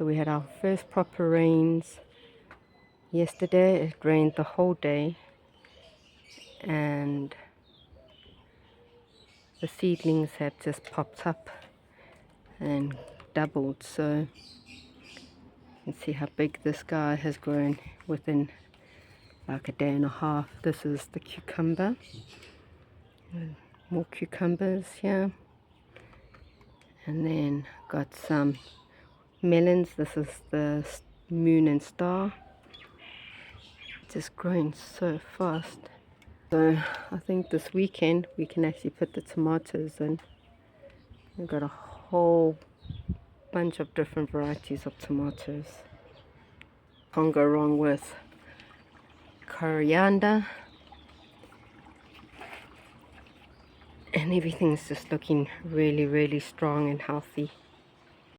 So we had our first proper rains yesterday. It rained the whole day, and the seedlings have just popped up and doubled. So you can see how big this guy has grown within like a day and a half. This is the cucumber. More cucumbers here. And then got some melons. This is the moon and star. Just growing so fast. So I think this weekend we can actually put the tomatoes in. We've got a whole bunch of different varieties of tomatoes. Can't go wrong with coriander. And everything's just looking really, really strong and healthy.